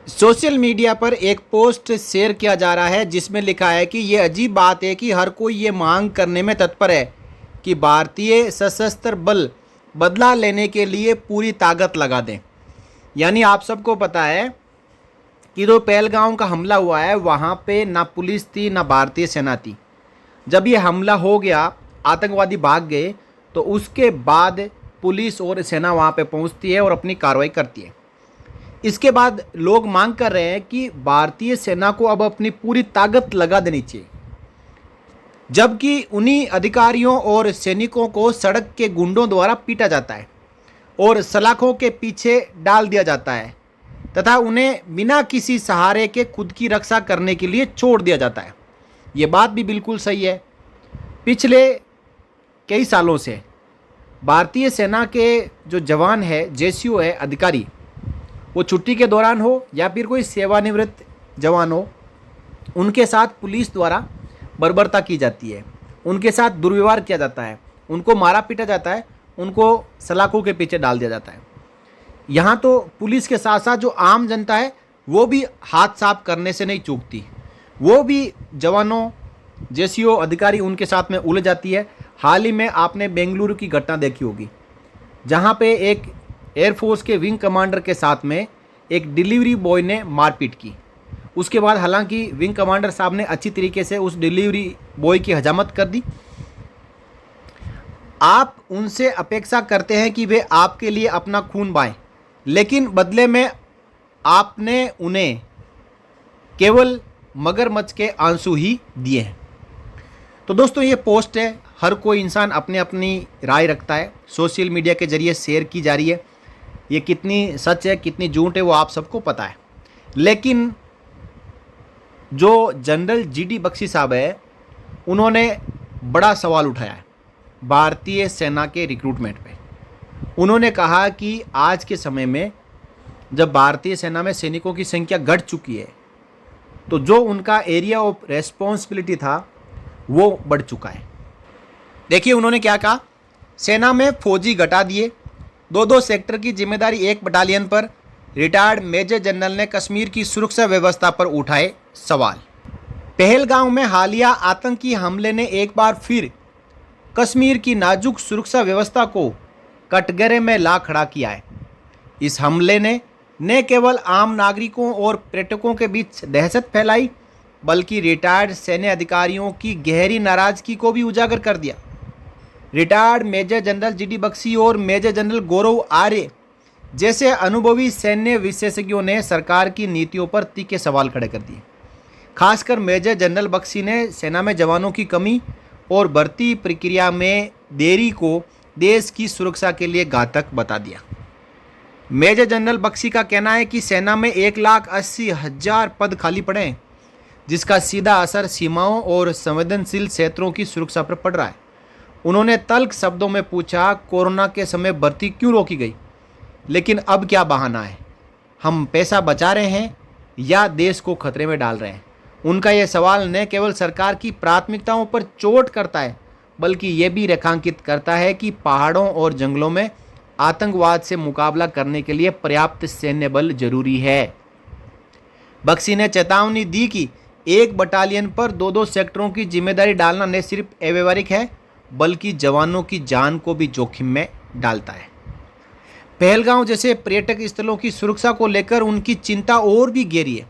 Social media पर एक post share किया जा रहा है जिसमें लिखा है कि ये अजीब बात है कि हर कोई ये मांग करने में तत्पर है कि भारतीय सशस्त्र बल बदला लेने के लिए पूरी ताकत लगा दें। यानी आप सबको पता है कि जो पहलगाम का हमला हुआ है वहाँ पे ना पुलिस थी ना भारतीय सेना थी। जब ये हमला हो गया, आतंकवादी भाग गए, तो उसके बाद पुलिस और सेना वहाँ पे पहुँचती है और अपनी कार्रवाई करती है। इसके बाद लोग मांग कर रहे हैं कि भारतीय सेना को अब अपनी पूरी ताकत लगा देनी चाहिए, जबकि उन्हीं अधिकारियों और सैनिकों को सड़क के गुंडों द्वारा पीटा जाता है और सलाखों के पीछे डाल दिया जाता है तथा उन्हें बिना किसी सहारे के खुद की रक्षा करने के लिए छोड़ दिया जाता है। ये बात भी बिल्कुल सही है। पिछले कई सालों से भारतीय सेना के जो जवान है, जेसीओ है, अधिकारी, वो छुट्टी के दौरान हो या फिर कोई सेवानिवृत्त जवान हो, उनके साथ पुलिस द्वारा बर्बरता की जाती है, उनके साथ दुर्व्यवहार किया जाता है, उनको मारा पीटा जाता है, उनको सलाखों के पीछे डाल दिया जाता है। यहाँ तो पुलिस के साथ साथ जो आम जनता है वो भी हाथ साफ करने से नहीं चूकती, वो भी जवानों, जेसीओ, अधिकारी उनके साथ में उलझ जाती है। हाल ही में आपने बेंगलुरु की घटना देखी होगी, जहाँ पे एक एयरफोर्स के विंग कमांडर के साथ में एक डिलीवरी बॉय ने मारपीट की। उसके बाद हालांकि विंग कमांडर साहब ने अच्छी तरीके से उस डिलीवरी बॉय की हजामत कर दी। आप उनसे अपेक्षा करते हैं कि वे आपके लिए अपना खून बहाएं, लेकिन बदले में आपने उन्हें केवल मगरमच्छ के आंसू ही दिए हैं। तो दोस्तों, ये पोस्ट है, हर कोई इंसान अपने अपनी राय रखता है, सोशल मीडिया के जरिए शेयर की जा रही है। ये कितनी सच है कितनी झूठ है वो आप सबको पता है, लेकिन जो जनरल जीडी बख्शी साहब है उन्होंने बड़ा सवाल उठाया है भारतीय सेना के रिक्रूटमेंट पे। उन्होंने कहा कि आज के समय में जब भारतीय सेना में सैनिकों की संख्या घट चुकी है तो जो उनका एरिया ऑफ रेस्पॉन्सिबिलिटी था वो बढ़ चुका है। देखिए उन्होंने क्या कहा, सेना में फौजी घटा दिए, 2-2 सेक्टर की जिम्मेदारी एक बटालियन पर। रिटायर्ड मेजर जनरल ने कश्मीर की सुरक्षा व्यवस्था पर उठाए सवाल। पहलगाम में हालिया आतंकी हमले ने एक बार फिर कश्मीर की नाजुक सुरक्षा व्यवस्था को कटघरे में ला खड़ा किया है। इस हमले ने न केवल आम नागरिकों और पर्यटकों के बीच दहशत फैलाई, बल्कि रिटायर्ड सैन्य अधिकारियों की गहरी नाराजगी को भी उजागर कर दिया। Retired major general GD Bakshi और मेजर जनरल गौरव आर्य जैसे अनुभवी सैन्य विशेषज्ञों ने सरकार की नीतियों पर तीखे सवाल खड़े कर दिए। खासकर मेजर जनरल बख्शी ने सेना में जवानों की कमी और भर्ती प्रक्रिया में देरी को देश की सुरक्षा के लिए घातक बता दिया। मेजर जनरल बख्शी का कहना है कि सेना में 1,80,000 पद खाली पड़े हैं, जिसका सीधा असर सीमाओं और संवेदनशील क्षेत्रों की सुरक्षा पर पड़ रहा है। उन्होंने तल्ख शब्दों में पूछा, कोरोना के समय भर्ती क्यों रोकी गई, लेकिन अब क्या बहाना है? हम पैसा बचा रहे हैं या देश को खतरे में डाल रहे हैं? उनका यह सवाल न केवल सरकार की प्राथमिकताओं पर चोट करता है, बल्कि ये भी रेखांकित करता है कि पहाड़ों और जंगलों में आतंकवाद से मुकाबला करने के लिए पर्याप्त सैन्य बल जरूरी है। बख्शी ने चेतावनी दी कि एक बटालियन पर 2-2 सेक्टरों की जिम्मेदारी डालना न सिर्फ अव्यवहारिक है, बल्कि जवानों की जान को भी जोखिम में डालता है। पहलगाम जैसे पर्यटक स्थलों की सुरक्षा को लेकर उनकी चिंता और भी गहरी है।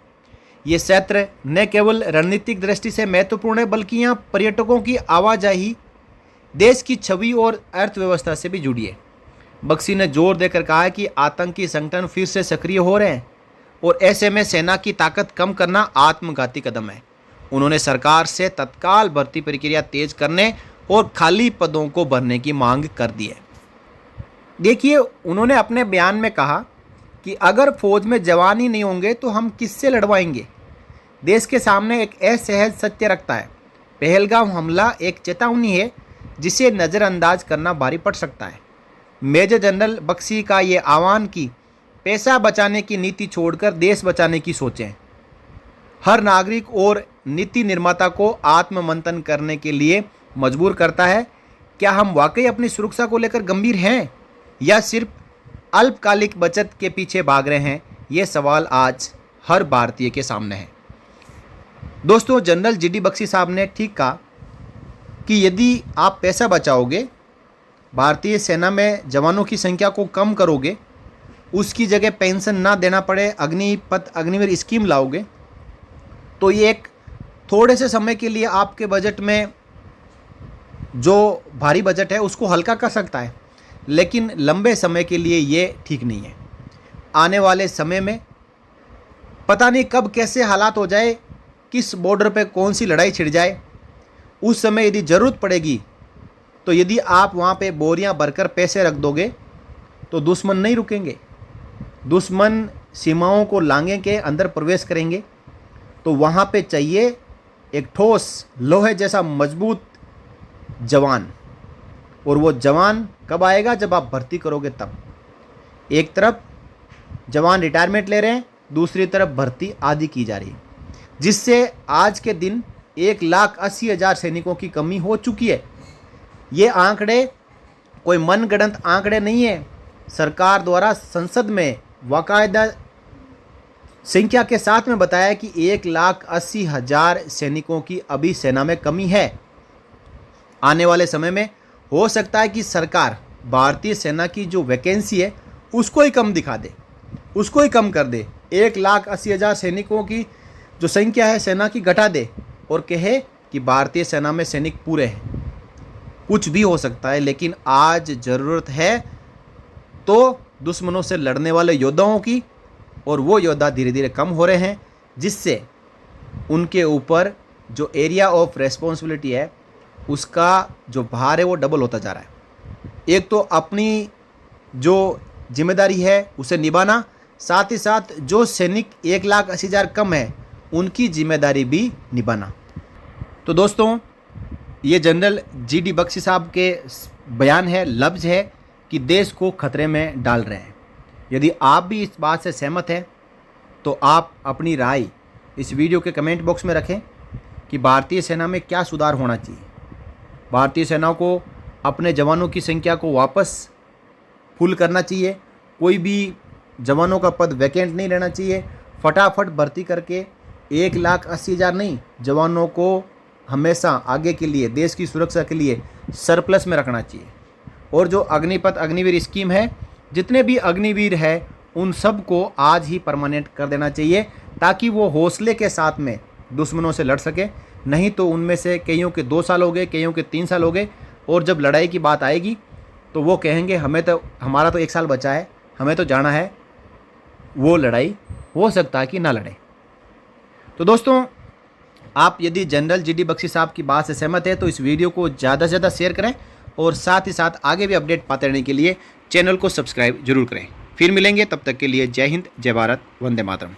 ये क्षेत्र न केवल रणनीतिक दृष्टि से महत्वपूर्ण है, बल्कि यहाँ पर्यटकों की आवाजाही देश की छवि और अर्थव्यवस्था से भी जुड़ी है। बख्शी ने जोर देकर कहा कि आतंकी संगठन फिर से सक्रिय हो रहे हैं और ऐसे में सेना की ताकत कम करना आत्मघाती कदम है। उन्होंने सरकार से तत्काल भर्ती प्रक्रिया तेज करने और खाली पदों को भरने की मांग कर दी है। देखिए, उन्होंने अपने बयान में कहा कि अगर फौज में जवान ही नहीं होंगे तो हम किससे लड़वाएंगे। देश के सामने एक असहज सत्य रखता है, पहलगाम हमला एक चेतावनी है जिसे नज़रअंदाज करना भारी पड़ सकता है। मेजर जनरल बख्शी का ये आह्वान कि पैसा बचाने की नीति छोड़कर देश बचाने की सोचें, हर नागरिक और नीति निर्माता को आत्ममंथन करने के लिए मजबूर करता है। क्या हम वाकई अपनी सुरक्षा को लेकर गंभीर हैं या सिर्फ अल्पकालिक बचत के पीछे भाग रहे हैं? ये सवाल आज हर भारतीय के सामने है। दोस्तों, जनरल जीडी बख्शी साहब ने ठीक कहा कि यदि आप पैसा बचाओगे, भारतीय सेना में जवानों की संख्या को कम करोगे, उसकी जगह पेंशन ना देना पड़े, अग्निपथ अग्निवीर स्कीम लाओगे, तो ये एक थोड़े से समय के लिए आपके बजट में जो भारी बजट है उसको हल्का कर सकता है, लेकिन लंबे समय के लिए ये ठीक नहीं है। आने वाले समय में पता नहीं कब कैसे हालात हो जाए, किस बॉर्डर पे कौन सी लड़ाई छिड़ जाए। उस समय यदि ज़रूरत पड़ेगी तो यदि आप वहाँ पे बोरियां भरकर पैसे रख दोगे तो दुश्मन नहीं रुकेंगे। दुश्मन सीमाओं को लांघे के अंदर प्रवेश करेंगे, तो वहाँ पे चाहिए एक ठोस लोहे जैसा मजबूत जवान। और वो जवान कब आएगा? जब आप भर्ती करोगे तब। एक तरफ जवान रिटायरमेंट ले रहे हैं, दूसरी तरफ भर्ती आदि की जा रही है, जिससे आज के दिन 1,80,000 सैनिकों की कमी हो चुकी है। ये आंकड़े कोई मनगढ़ंत आंकड़े नहीं है। सरकार द्वारा संसद में बाकायदा संख्या के साथ में बताया कि 1,80,000 सैनिकों की अभी सेना में कमी है। आने वाले समय में हो सकता है कि सरकार भारतीय सेना की जो वैकेंसी है उसको ही कम दिखा दे, उसको ही कम कर दे। 1,80,000 सैनिकों की जो संख्या है सेना की घटा दे और कहे कि भारतीय सेना में सैनिक पूरे हैं। कुछ भी हो सकता है, लेकिन आज ज़रूरत है तो दुश्मनों से लड़ने वाले योद्धाओं की, और वो योद्धा धीरे धीरे कम हो रहे हैं, जिससे उनके ऊपर जो एरिया ऑफ रेस्पॉन्सिबिलिटी है उसका जो भार है वो डबल होता जा रहा है। एक तो अपनी जो जिम्मेदारी है उसे निभाना, साथ ही साथ जो सैनिक 1,80,000 कम है उनकी जिम्मेदारी भी निभाना। तो दोस्तों, ये जनरल जीडी बख्शी साहब के बयान है, लफ्ज़ है कि देश को खतरे में डाल रहे हैं। यदि आप भी इस बात से सहमत हैं तो आप अपनी राय इस वीडियो के कमेंट बॉक्स में रखें कि भारतीय सेना में क्या सुधार होना चाहिए। भारतीय सेना को अपने जवानों की संख्या को वापस फुल करना चाहिए, कोई भी जवानों का पद वैकेंट नहीं रहना चाहिए। फटाफट भर्ती करके 1,80,000 नहीं, जवानों को हमेशा आगे के लिए, देश की सुरक्षा के लिए सरप्लस में रखना चाहिए। और जो अग्निपथ अग्निवीर स्कीम है, जितने भी अग्निवीर है उन सब को आज ही परमानेंट कर देना चाहिए, ताकि वो हौसले के साथ में दुश्मनों से लड़ सके। नहीं तो उनमें से कईयों के 2 साल हो गए, कईयों के 3 साल हो गए, और जब लड़ाई की बात आएगी तो वो कहेंगे हमारा तो 1 साल बचा है, हमें तो जाना है। वो लड़ाई हो सकता है कि ना लड़े। तो दोस्तों, आप यदि जनरल जीडी बख्शी साहब की बात से सहमत है तो इस वीडियो को ज़्यादा से ज़्यादा शेयर करें, और साथ ही साथ आगे भी अपडेट पाते रहने के लिए चैनल को सब्सक्राइब जरूर करें। फिर मिलेंगे, तब तक के लिए जय हिंद, जय भारत, वंदे मातरम।